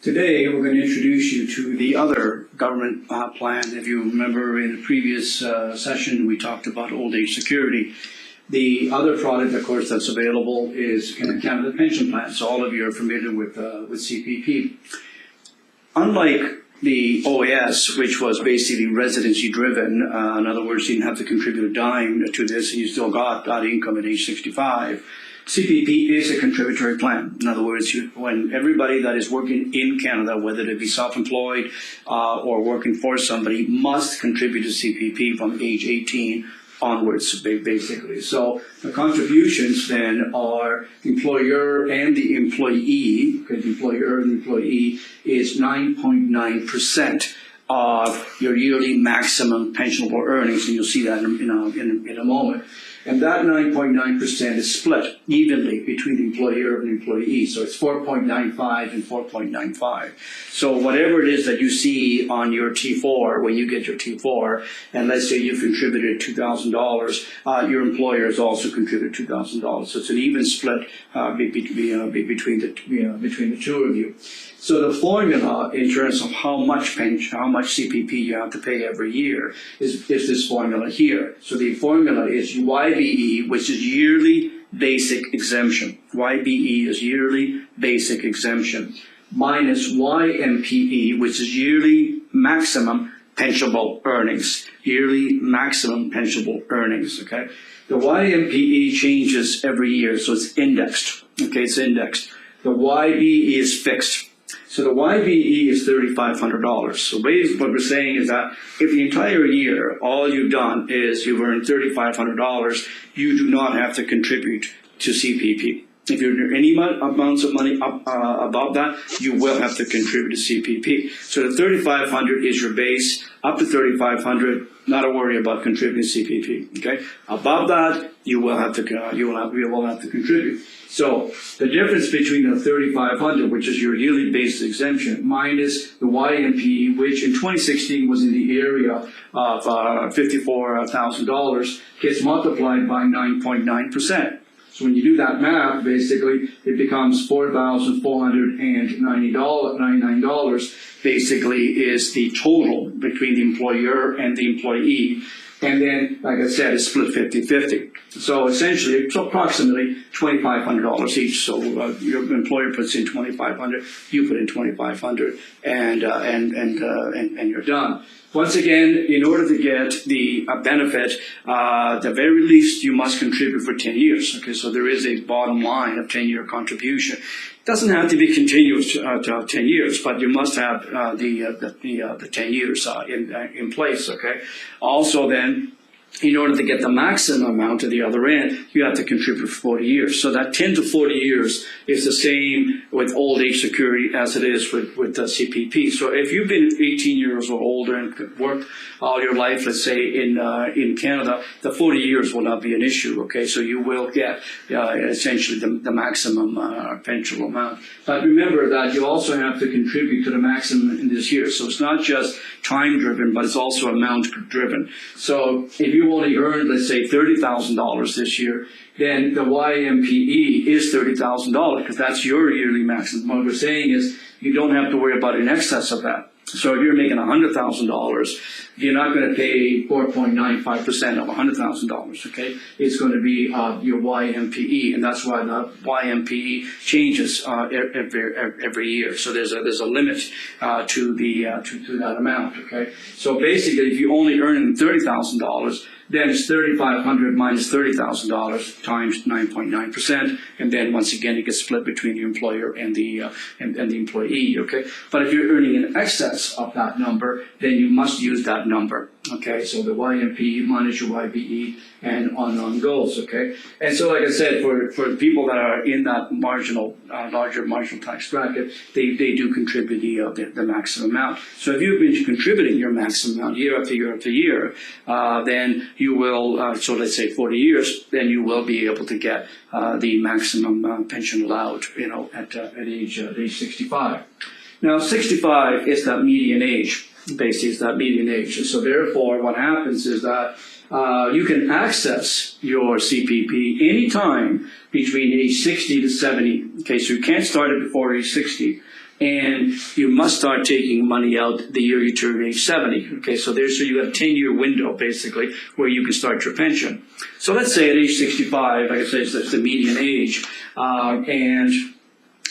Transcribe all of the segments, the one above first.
Today, we're going to introduce you to the other government plan. If you remember in the previous session, we talked about old age security. The other product, of course, that's available is in the Canada Pension Plan. So all of you are familiar with CPP. Unlike the OAS, which was basically residency driven, in other words, you didn't have to contribute a dime to this and you still got income at age 65. CPP is a contributory plan. In other words, when everybody that is working in Canada, whether they be self-employed or working for somebody, must contribute to CPP from age 18 onwards, basically. So the contributions then are employer and the employee, because the employer and the employee is 9.9% of your yearly maximum pensionable earnings, and you'll see that in a moment. And that 9.9% is split evenly between the employer and the employee. So it's 4.95 and 4.95. So whatever it is that you see on your T4, when you get your T4, and let's say you contributed $2,000, your employer has also contributed $2,000. So it's an even split between the two of you. So the formula in terms of how much pension, how much CPP you have to pay every year is this formula here. So the formula is YBE, which is yearly basic exemption. YBE is yearly basic exemption, minus YMPE, which is yearly maximum pensionable earnings. Yearly maximum pensionable earnings, okay? The YMPE changes every year, so it's indexed, okay? It's indexed. The YBE is fixed. So the YBE is $3,500. So basically what we're saying is that if the entire year all you've done is you've earned $3,500, you do not have to contribute to CPP. If you earn any amounts of money above that, you will have to contribute to CPP. So the $3,500 is your base. Up to $3,500, not to worry about contributing to CPP. Okay. Above that, you will have to contribute. So the difference between the $3,500, which is your yearly basic exemption, minus the YMP, which in 2016 was in the area of $54,000, gets multiplied by 9.9%. So when you do that math, basically, it becomes $4,499, basically, is the total between the employer and the employee. And then, like I said, it's split 50-50. So essentially, it's approximately $2,500 each. So your employer puts in $2,500, you put in $2,500, and you're done. Once again, in order to get the benefit, the very least you must contribute for 10 years. Okay, so there is a bottom line of 10-year contribution. It doesn't have to be continuous to 10 years, but you must have the 10 years in place. Okay. Also, then, in order to get the maximum amount at the other end, you have to contribute for 40 years. So that 10 to 40 years is the same with old age security as it is with the CPP. So if you've been 18 years or older and worked all your life, let's say in Canada, the 40 years will not be an issue. Okay, so you will get essentially the maximum pension amount. But remember that you also have to contribute to the maximum in this year. So it's not just time driven, but it's also amount driven. So if you only earned, let's say, $30,000 this year, then the YMPE is $30,000 because that's your yearly maximum. What we're saying is you don't have to worry about in excess of that. So if you're making $100,000, you're not going to pay 4.95% of $100,000, okay? It's going to be your YMPE, and that's why the YMPE changes every year. So there's a limit to that amount, okay? So basically, if you only earn $30,000, then it's $3,500 minus $30,000 times 9.9%, and then once again it gets split between the employer and the employee. Okay, but if you're earning in excess of that number, then you must use that number. Okay, so the YMP minus your YBE and on goes. Okay, and so like I said, for people that are in that larger marginal tax bracket, they do contribute the maximum amount. So if you've been contributing your maximum amount year after year after year, then you will, so let's say 40 years, then you will be able to get the maximum pension allowed, at age 65. Now, 65 is that median age. Basically, it's that median age. And so therefore, what happens is that you can access your CPP anytime between age 60 to 70. Okay, so you can't start it before age 60. and you must start taking money out the year you turn age 70. Okay, so you have a 10-year window basically where you can start your pension. So let's say at age 65, like I say, that's the median age, and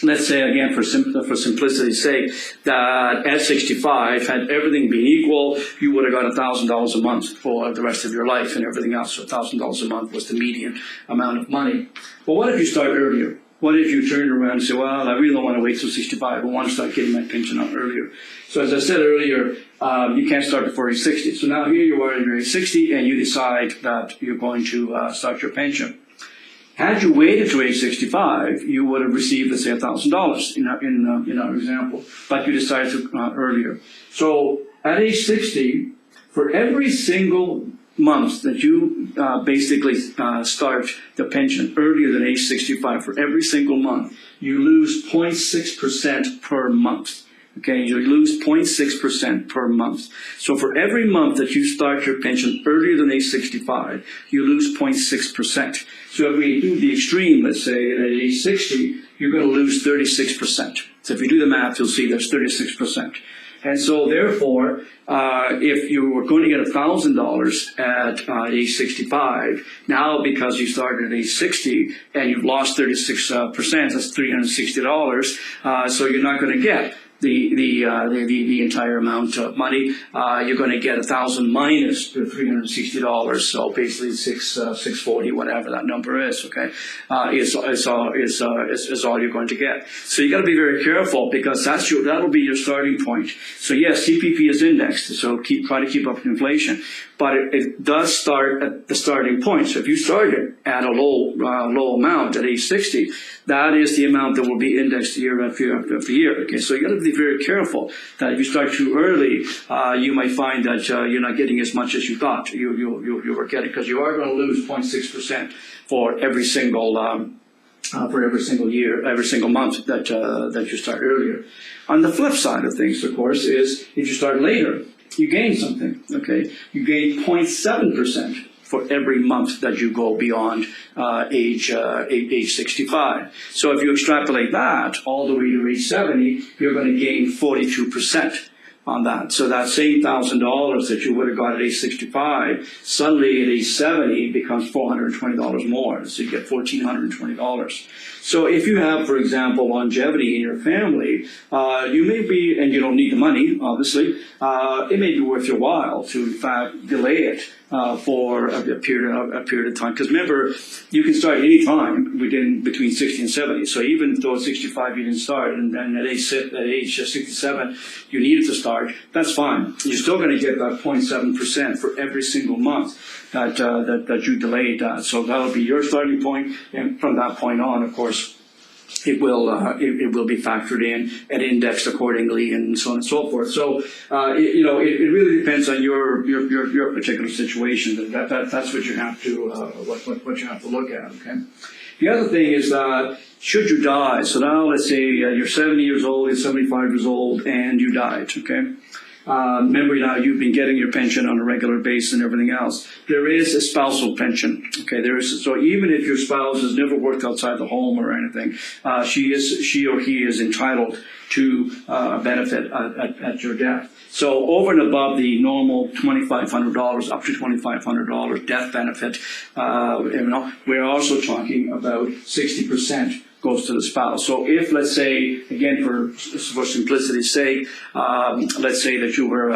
let's say again for simplicity's sake that at 65, had everything been equal, you would have got $1,000 a month for the rest of your life and everything else. So $1,000 a month was the median amount of money. But what if you start earlier? What if you turn around and say, well, I really don't want to wait till 65. I want to start getting my pension out earlier. So as I said earlier, you can't start before age 60. So now here you are at age 60 and you decide that you're going to start your pension. Had you waited to age 65, you would have received, let's say, $1,000 in our example, but you decided to earlier. So at age 60, for every single month that you basically start the pension earlier than age 65, for every single month, you lose 0.6% per month. Okay, you lose 0.6% per month. So for every month that you start your pension earlier than age 65, you lose 0.6%. So if we do the extreme, let's say at age 60, you're going to lose 36%. So if you do the math, you'll see there's 36%. And so therefore, if you were going to get $1,000 at age 65, now because you started at age 60 and you've lost 36%, that's $360. So you're not going to get the entire amount of money. You're going to get $1,000 minus the $360. So basically $640, whatever that number is. Okay, is all you're going to get. So you got to be very careful because that'll be your starting point. So yes, CPP is indexed. So try to keep up with inflation, but it does start at the starting point. So if you started at a low amount at age 60, that is the amount that will be indexed year after year. Okay, so you got to be very careful that if you start too early, you might find that you're not getting as much as you thought you were getting, because you are going to lose 0.6% for every single year, every single month that you start earlier. On the flip side of things, of course, is if you start later, you gain something. Okay, you gain 0.7% for every month that you go beyond age 65. So if you extrapolate that all the way to age 70, you're going to gain 42% on that. So that same $1,000 that you would have got at age 65, suddenly at age 70 becomes $420 more. So you get $1,420. So if you have, for example, longevity in your family, you may be, and you don't need the money, obviously, it may be worth your while to, in fact, delay it for a period of time. Because remember, you can start any time between 60 and 70. So even though at 65 you didn't start, and at age 67 you needed to start, that's fine. You're still going to get that 0.7% for every single month that you delayed. So that'll be your starting point, and from that point on, of course, it will be factored in and indexed accordingly, and so on and so forth. So it really depends on your particular situation. That's what you have to what you have to look at. Okay. The other thing is that should you die, so now let's say you're 70 years old, you're 75 years old, and you died. Okay. Remember now you've been getting your pension on a regular basis and everything else. There is a spousal pension. Okay, so even if your spouse has never worked outside the home or anything, she or he is entitled to a benefit at your death. So over and above the normal $2,500, up to $2,500 death benefit, we're also talking about 60% goes to the spouse. So if, let's say, again, for simplicity's sake, let's say that you were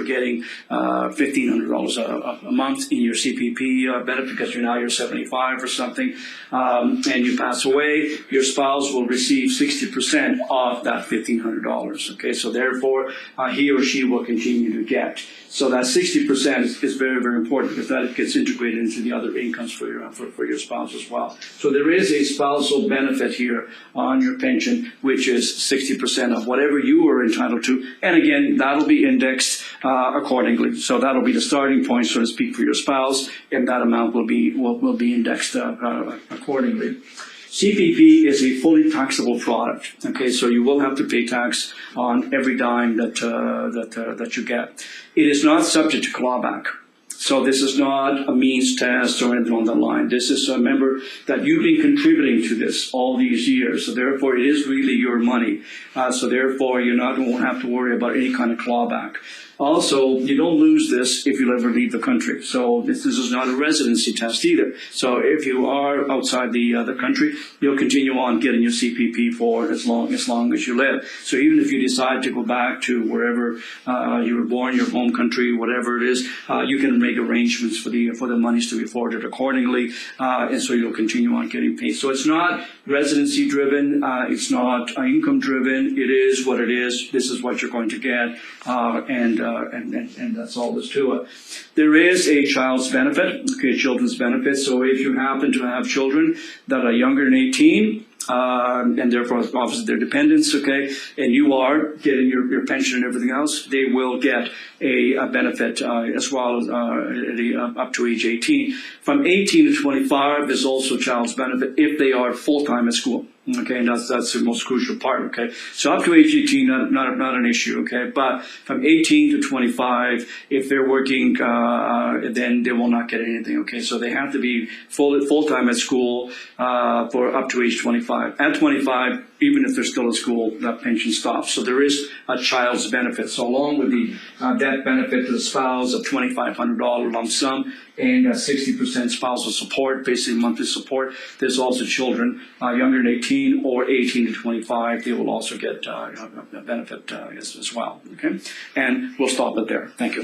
getting $1,500 a month in your CPP benefit because you're 75 or something, and you pass away, your spouse will receive 60% of that $1,500. Okay, so therefore, he or she will continue to get. So that 60% is very, very important because that gets integrated into the other incomes for your spouse as well. So there is a spousal benefit here on your pension, which is 60% of whatever you are entitled to. And again, that'll be indexed accordingly. So that'll be the starting point, so to speak, for your spouse, and that amount will be indexed accordingly. CPP is a fully taxable product. Okay, so you will have to pay tax on every dime that you get. It is not subject to clawback. So this is not a means test or anything on that line. This is, remember that you've been contributing to this all these years. So therefore, it is really your money. So therefore, won't have to worry about any kind of clawback. Also, you don't lose this if you ever leave the country. So this is not a residency test either. So if you are outside the country, you'll continue on getting your CPP for as long as you live. So even if you decide to go back to wherever you were born, your home country, whatever it is, you can make arrangements for the monies to be forwarded accordingly, and so you'll continue on getting paid. So it's not residency driven, it's not income driven. It is what it is. This is what you're going to get, and that's all there's to it. There is a child's benefit, children's benefit. So if you happen to have children that are younger than 18, and therefore obviously they're dependents, and you are getting your pension and everything else, they will get a benefit as well as up to age 18. From 18 to 25, there's also child's benefit if they are full-time at school. And that's the most crucial part. So up to age 18, not an issue. But from 18 to 25, if they're working, then they will not get anything. So they have to be full-time at school for up to age 25. At 25, even if they're still at school, that pension stops. So there is a child's benefit. So along with the death benefit to the spouse of $2,500 lump sum and 60% spousal support, basically monthly support, there's also children younger than 18 or 18 to 25. They will also get a benefit as well. And we'll stop it there. Thank you.